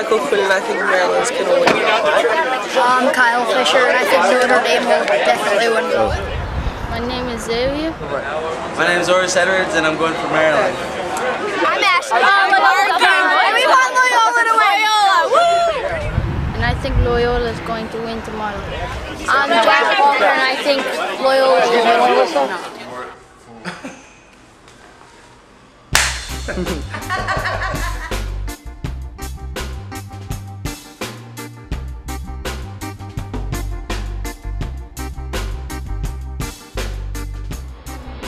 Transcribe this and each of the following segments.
couple, and I think Maryland's going to win. Kyle Fisher, and I think Notre Dame will definitely win. My name is Xavier. My name is Oris Edwards, and I'm going for Maryland. I'm Ashley. And we want Loyola to win. And I think Loyola is going to win tomorrow. I'm Jack Walker, and I think Loyola will win.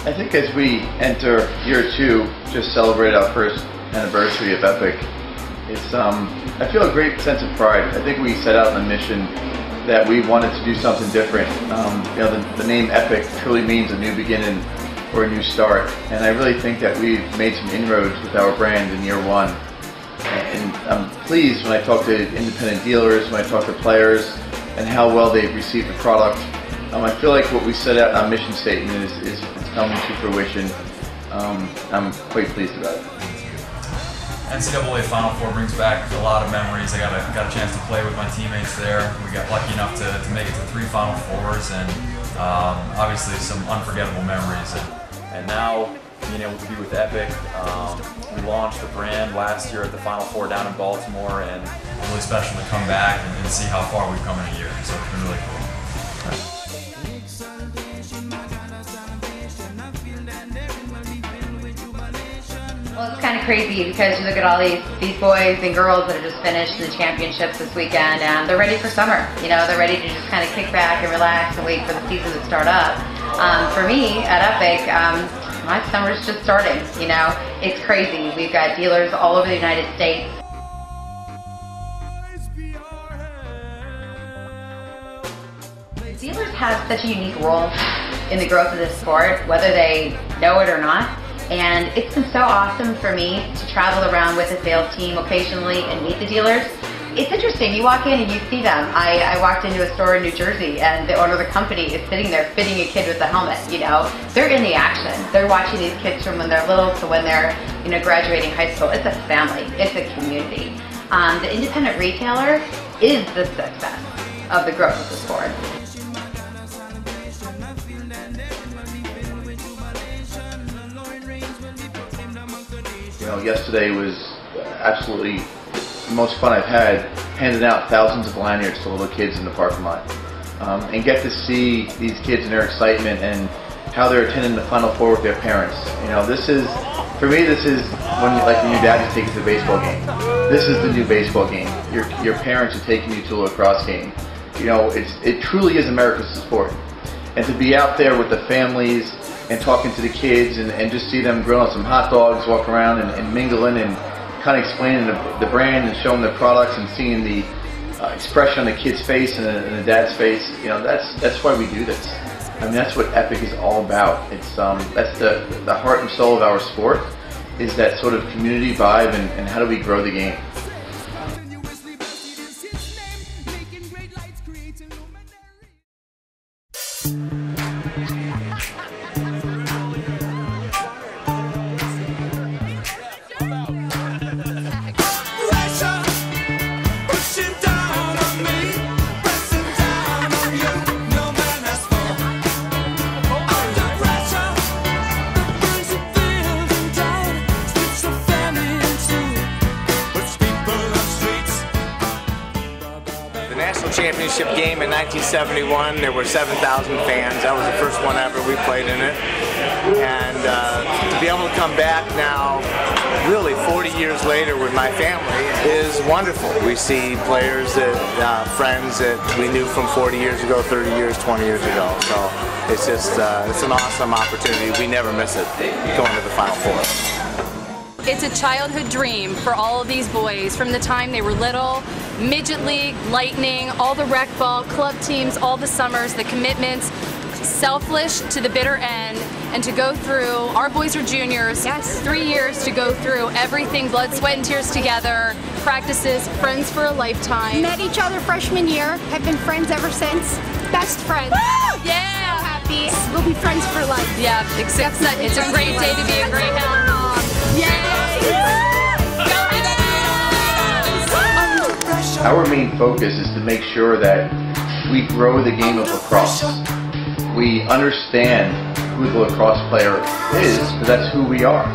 I think as we enter year 2, just celebrate our first anniversary of Epoch, it's I feel a great sense of pride. I think we set out on a mission that we wanted to do something different. You know, the name Epoch truly means a new beginning or a new start, and I really think that we've made some inroads with our brand in year 1. And I'm pleased when I talk to independent dealers, when I talk to players, and how well they've received the product. I feel like what we set out in our mission statement is coming to fruition. I'm quite pleased about it. NCAA Final Four brings back a lot of memories. I got a chance to play with my teammates there. We got lucky enough to make it to 3 Final Fours, and obviously some unforgettable memories. And now being able to be with Epoch, we launched the brand last year at the Final Four down in Baltimore, and it's really special to come back and see how far we've come in a year. So it's been really cool. Well, it's kind of crazy because you look at all these boys and girls that have just finished the championships this weekend, and they're ready for summer. You know, they're ready to just kind of kick back and relax and wait for the season to start up. For me at Epoch, my summer's just starting. You know, it's crazy. We've got dealers all over the United States. Dealers have such a unique role in the growth of this sport, whether they know it or not. And it's been so awesome for me to travel around with a sales team occasionally and meet the dealers. It's interesting, you walk in and you see them. I walked into a store in New Jersey and the owner of the company is sitting there fitting a kid with a helmet, you know. They're in the action. They're watching these kids from when they're little to when they're, you know, graduating high school. It's a family, it's a community. The independent retailer is the success of the growth of the sport. You know, yesterday was absolutely the most fun I've had, handing out thousands of lanyards to little kids in the parking lot. And get to see these kids and their excitement and how they're attending the Final Four with their parents. You know, this is, for me, this is when your dad is taking you to a baseball game. This is the new baseball game. Your parents are taking you to a lacrosse game. You know, it truly is America's sport. And to be out there with the families and talking to the kids and just see them grilling some hot dogs, walk around and mingling and kind of explaining the brand and showing the products and seeing the expression on the kid's face and the dad's face, you know, that's why we do this. I mean, that's what Epoch is all about. It's that's the heart and soul of our sport, is that sort of community vibe and how do we grow the game. Championship game in 1971. There were 7,000 fans. That was the first one ever we played in it. And to be able to come back now, really 40 years later with my family, is wonderful. We see players that, friends that we knew from 40 years ago, 30 years, 20 years ago. So it's just, it's an awesome opportunity. We never miss it, going to the Final Four. It's a childhood dream for all of these boys from the time they were little. Midget League, Lightning, all the rec ball, club teams, all the summers, the commitments, selfish to the bitter end, and to go through, our boys are juniors, yes, 3 years to go through everything, blood, sweat, and tears together, practices, friends for a lifetime. Met each other freshman year, have been friends ever since. Best friends. Woo! Yeah! So happy. We'll be friends for life. Yeah, it's a great day to be a Greyhound mom. Yay! Go Eagles! Our main focus is to make sure that we grow the game of lacrosse. We understand who the lacrosse player is, because that's who we are.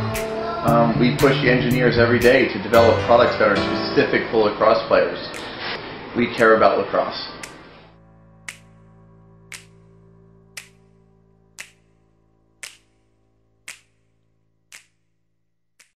We push the engineers every day to develop products that are specific for lacrosse players. We care about lacrosse.